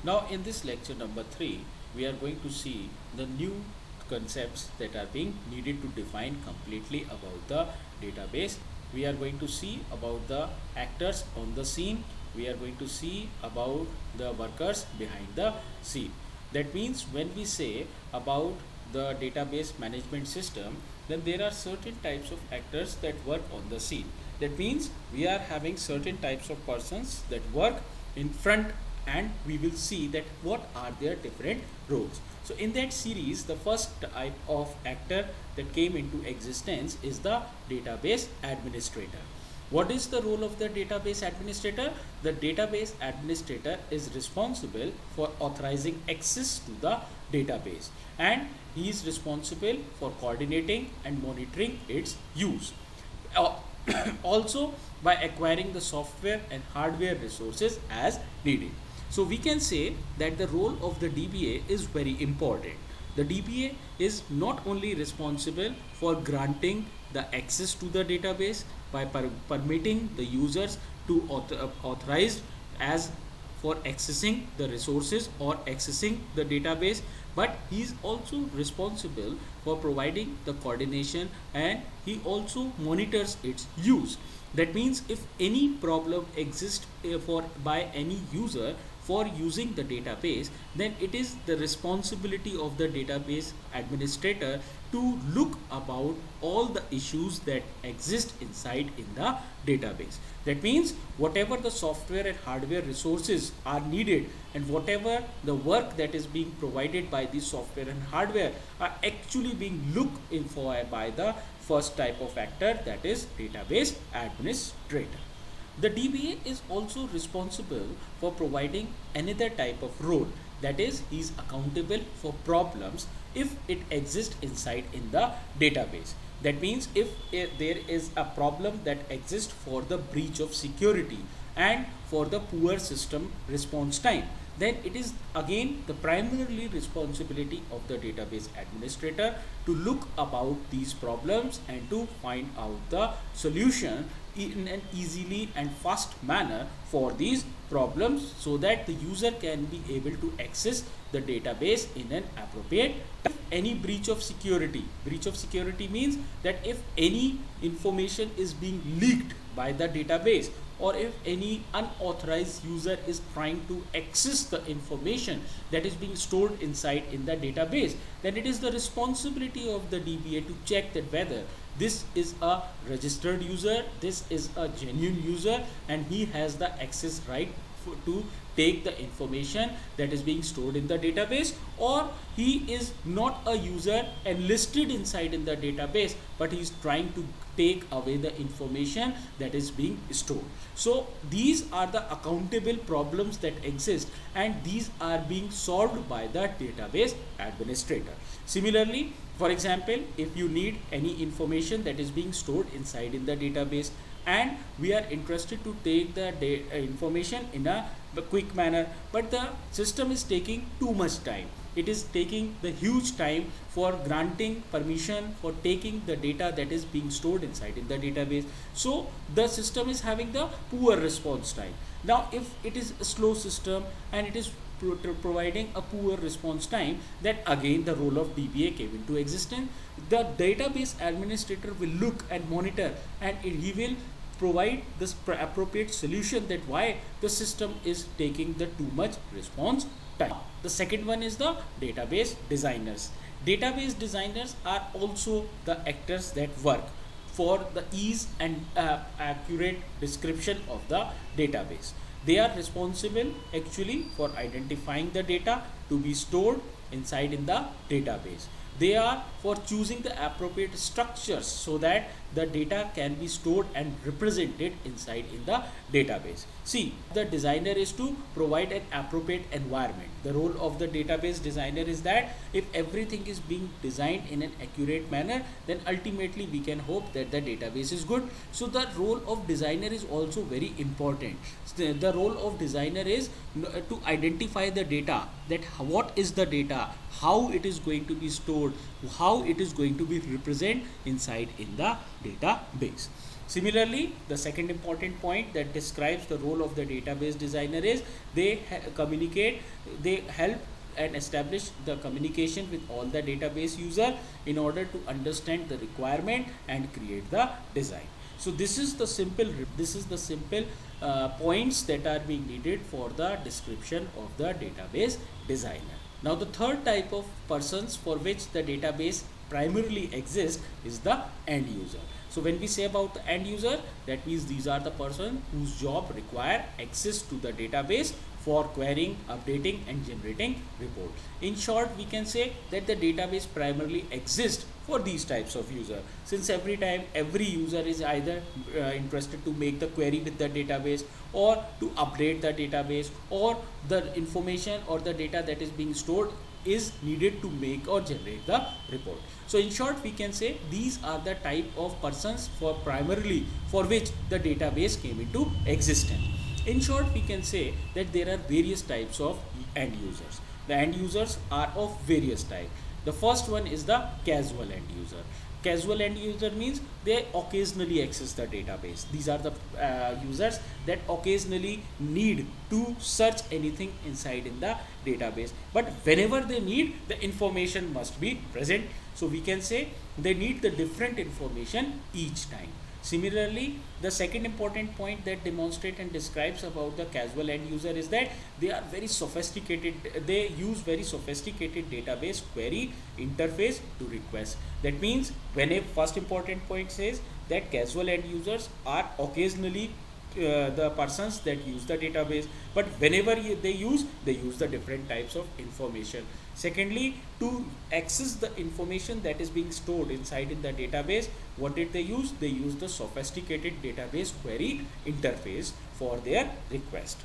Now in this lecture number 3, we are going to see the new concepts that are being needed to define completely about the database. We are going to see about the actors on the scene. We are going to see about the workers behind the scene. That means when we say about the database management system, then there are certain types of actors that work on the scene. That means we are having certain types of persons that work in front, and we will see that what are their different roles. So in that series, the first type of actor that came into existence is the database administrator. What is the role of the database administrator? The database administrator is responsible for authorizing access to the database, and he is responsible for coordinating and monitoring its use. Also by acquiring the software and hardware resources as needed. So we can say that the role of the DBA is very important. The DBA is not only responsible for granting the access to the database by permitting the users to authorize as for accessing the resources or accessing the database, but he is also responsible for providing the coordination, and he also monitors its use. That means if any problem exists by any user for using the database, then it is the responsibility of the database administrator to look about all the issues that exist inside in the database. That means whatever the software and hardware resources are needed, and whatever the work that is being provided by the software and hardware are actually being looked in for by the first type of actor, that is database administrator. The DBA is also responsible for providing another type of role, that is he is accountable for problems if it exists inside in the database. That means if there is a problem that exists for the breach of security and for the poor system response time, then it is again the primarily responsibility of the database administrator to look about these problems and to find out the solution in an easily and fast manner for these problems, so that the user can be able to access the database in an appropriate time. Any breach of security means that if any information is being leaked by the database, or if any unauthorized user is trying to access the information that is being stored inside in the database, then it is the responsibility of the DBA to check that whether this is a registered user, this is a genuine user, and he has the access right to take the information that is being stored in the database, or he is not a user and listed inside in the database, but he is trying to take away the information that is being stored. So these are the accountable problems that exist, and these are being solved by the database administrator. Similarly, for example, if you need any information that is being stored inside in the database, and we are interested to take the information in a quick manner, but the system is taking too much time. It is taking the huge time for granting permission for taking the data that is being stored inside in the database. So the system is having the poor response time. Now if it is a slow system and it is providing a poor response time, then again the role of DBA came into existence. The database administrator will look and monitor, and he will provide this appropriate solution that why the system is taking the too much response time. The second one is the database designers. Database designers are also the actors that work for the ease and accurate description of the database. They are responsible actually for identifying the data to be stored inside in the database. They are for choosing the appropriate structures so that the data can be stored and represented inside in the database. See, the designer is to provide an appropriate environment. The role of the database designer is that if everything is being designed in an accurate manner, then ultimately we can hope that the database is good. So the role of designer is also very important. The role of designer is to identify the data, that what is the data, how it is going to be stored, how it is going to be represented inside in the database. Similarly, the second important point that describes the role of the database designer is they communicate, they help and establish the communication with all the database user in order to understand the requirement and create the design. So this is the simple points that are being needed for the description of the database designer. Now the third type of persons for which the database primarily exists is the end user. So when we say about the end user, that means these are the person whose job require access to the database for querying, updating and generating report. In short, we can say that the database primarily exists for these types of user, since every user is either interested to make the query with the database or to update the database, or the information or the data that is being stored is needed to make or generate the report. So in short, we can say these are the type of persons for primarily for which the database came into existence. In short, we can say that there are various types of end users. The end users are of various types. The first one is the casual end user. Casual end user means they occasionally access the database. These are the users that occasionally need to search anything inside in the database, but whenever they need, the information must be present. So we can say they need the different information each time. Similarly, the second important point that demonstrates and describes about the casual end user is that they are very sophisticated. They use very sophisticated database query interface to request. That means when a first important point says that casual end users are occasionally the persons that use the database, but whenever they use the different types of information. Secondly, to access the information that is being stored inside in the database, what did they use? They use the sophisticated database query interface for their request.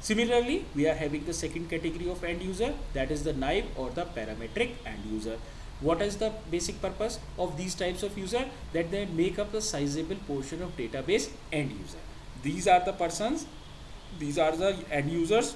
Similarly, we are having the second category of end user, that is the naive or the parametric end user. What is the basic purpose of these types of user? That they make up a sizable portion of database end user. These are the persons, these are the end users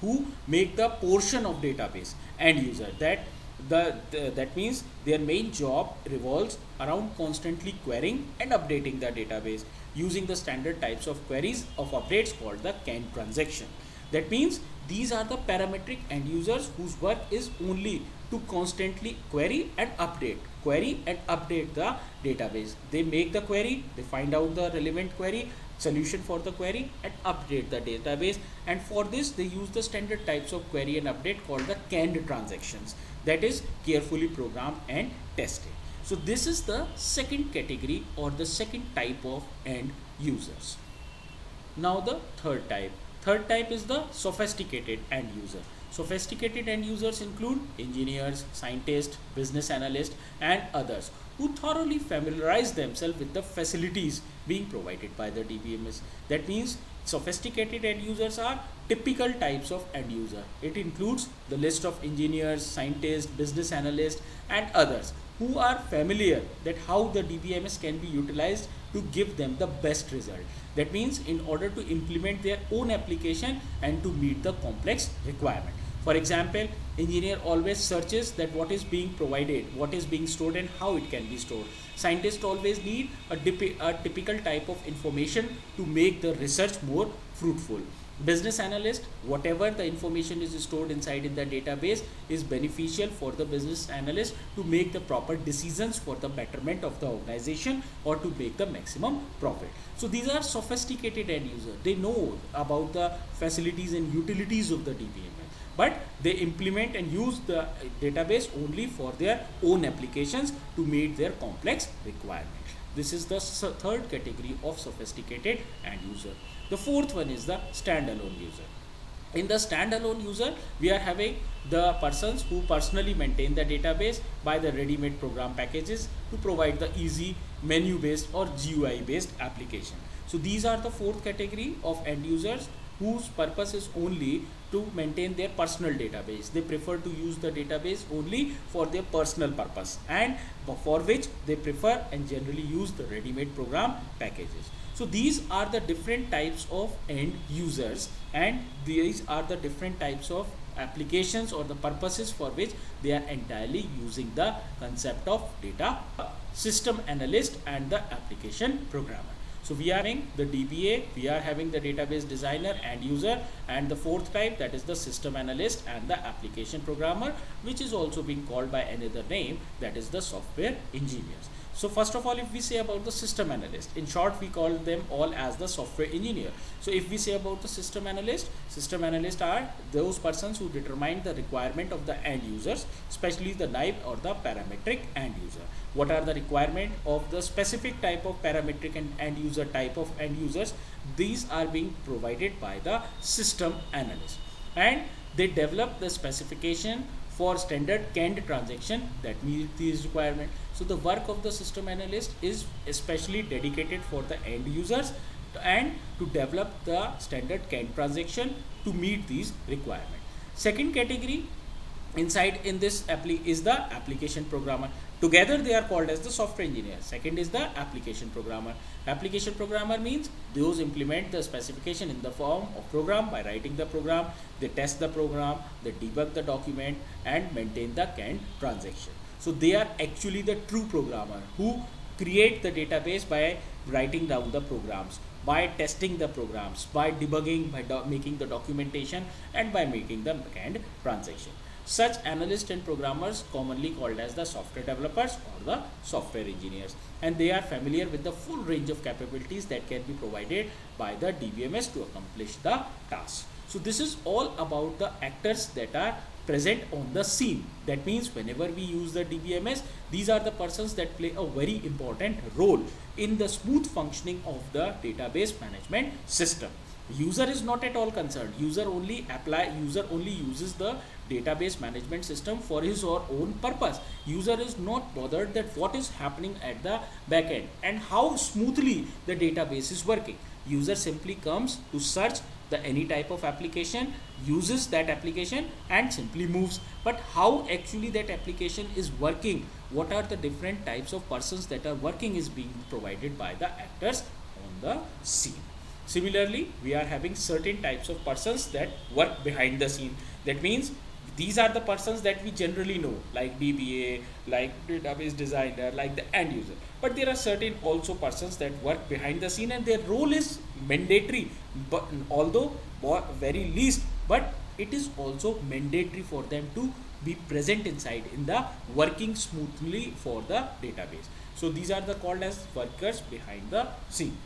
who make the portion of database end user. That means their main job revolves around constantly querying and updating the database using the standard types of queries of updates called the canned transaction. That means these are the parametric end users whose work is only to constantly query and update the database. They make the query, they find out the relevant query, solution for the query and update the database, and for this they use the standard types of query and update called the canned transactions, that is carefully programmed and tested. So this is the second category or the second type of end users. Now the third type is the sophisticated end user. Sophisticated end users include engineers, scientists, business analysts and others who thoroughly familiarize themselves with the facilities being provided by the DBMS. That means sophisticated end users are typical types of end user. It includes the list of engineers, scientists, business analysts and others who are familiar that how the DBMS can be utilized to give them the best result. That means in order to implement their own application and to meet the complex requirement. For example, engineer always searches that what is being provided, what is being stored and how it can be stored. Scientists always need a typical type of information to make the research more fruitful. Business analyst, whatever the information is stored inside in the database is beneficial for the business analyst to make the proper decisions for the betterment of the organization or to make the maximum profit. So these are sophisticated end users. They know about the facilities and utilities of the DBMS, but they implement and use the database only for their own applications to meet their complex requirement. This is the third category of sophisticated end user. The fourth one is the standalone user. In the standalone user, we are having the persons who personally maintain the database by the ready-made program packages to provide the easy menu-based or GUI-based application. So these are the fourth category of end users whose purpose is only to maintain their personal database. They prefer to use the database only for their personal purpose, and for which they prefer and generally use the ready-made program packages. So these are the different types of end users, and these are the different types of applications or the purposes for which they are entirely using the concept of data system analyst and the application programmer. So we are having the DBA, we are having the database designer and user, and the fourth type, that is the system analyst and the application programmer, which is also being called by another name, that is the software engineers. So first of all, if we say about the system analyst, in short we call them all as the software engineer. So if we say about the system analysts are those persons who determine the requirement of the end users, especially the type or the parametric end user. What are the requirement of the specific type of parametric and end user type of end users? These are being provided by the system analyst, and they develop the specification for standard canned transaction that meet these requirements. So the work of the system analyst is especially dedicated for the end users and to develop the standard canned transaction to meet these requirements. Second category inside in this is the application programmer. Together they are called as the software engineer. Second is the application programmer. Application programmer means those implement the specification in the form of program by writing the program, they test the program, they debug the document and maintain the canned transaction. So they are actually the true programmer who create the database by writing down the programs, by testing the programs, by debugging, by making the documentation and by making the canned transaction. Such analysts and programmers commonly called as the software developers or the software engineers, and they are familiar with the full range of capabilities that can be provided by the DBMS to accomplish the task. So this is all about the actors that are present on the scene. That means whenever we use the DBMS, these are the persons that play a very important role in the smooth functioning of the database management system. User is not at all concerned. User only uses the database management system for his or own purpose. User is not bothered that what is happening at the back end and how smoothly the database is working. User simply comes to search the any type of application, uses that application and simply moves. But how actually that application is working, what are the different types of persons that are working, is being provided by the actors on the scene. Similarly, we are having certain types of persons that work behind the scene. That means these are the persons that we generally know, like DBA, like database designer, like the end user. But there are certain also persons that work behind the scene and their role is mandatory, but although very least, but it is also mandatory for them to be present inside in the working smoothly for the database. So these are the called as workers behind the scene.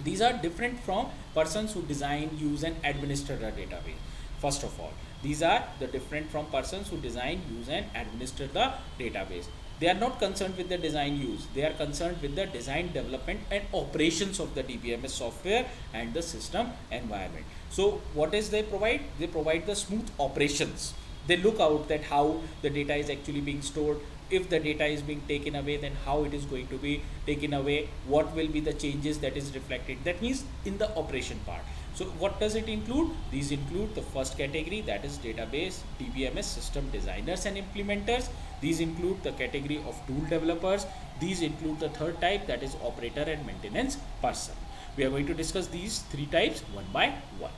These are different from persons who design, use and administer a database. First of all, these are the different from persons who design, use and administer the database. They are not concerned with the design use. They are concerned with the design, development and operations of the DBMS software and the system environment. So what is they provide? They provide the smooth operations. They look out that how the data is actually being stored. If the data is being taken away, then how it is going to be taken away, what will be the changes that is reflected. That means in the operation part. So what does it include? These include the first category, that is database DBMS system designers and implementers. These include the category of tool developers. These include the third type, that is operator and maintenance person. We are going to discuss these three types one by one.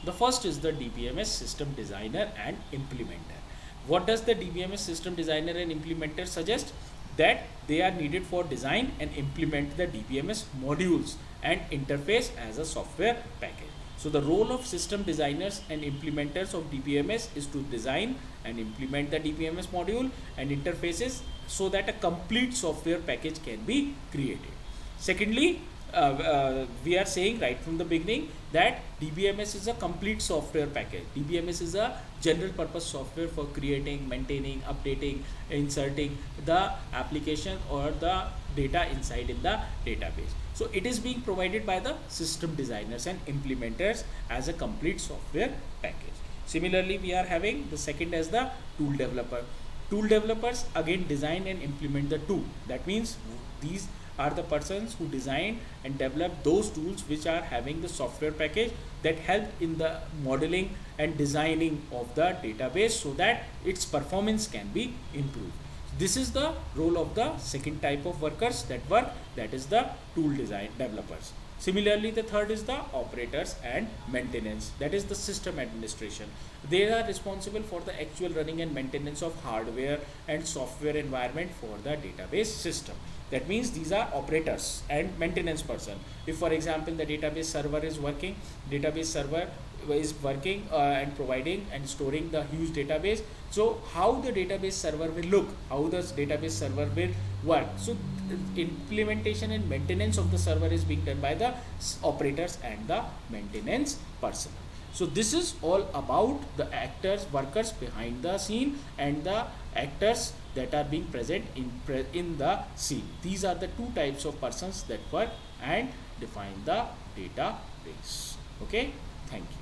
The first is the DBMS system designer and implementer. What does the DBMS system designer and implementer suggest? That they are needed for design and implement the DBMS modules and interface as a software package. So the role of system designers and implementers of DBMS is to design and implement the DBMS module and interfaces so that a complete software package can be created. Secondly, we are saying right from the beginning that DBMS is a complete software package. DBMS is a general purpose software for creating, maintaining, updating, inserting the application or the data inside in the database. So it is being provided by the system designers and implementers as a complete software package. Similarly, we are having the second as the tool developer. Tool developers again design and implement the tool. That means these are the persons who design and develop those tools which are having the software package that help in the modeling and designing of the database so that its performance can be improved. This is the role of the second type of workers that work, that is the tool design developers. Similarly, the third is the operators and maintenance, that is the system administration. They are responsible for the actual running and maintenance of hardware and software environment for the database system. That means these are operators and maintenance person. If for example the database server is working, and providing and storing the huge database, so how the database server will look, how the database server will work. So implementation and maintenance of the server is being done by the operators and the maintenance person. So this is all about the workers behind the scene and the actors that are being present in the scene. These are the two types of persons that work and define the database. Okay, thank you.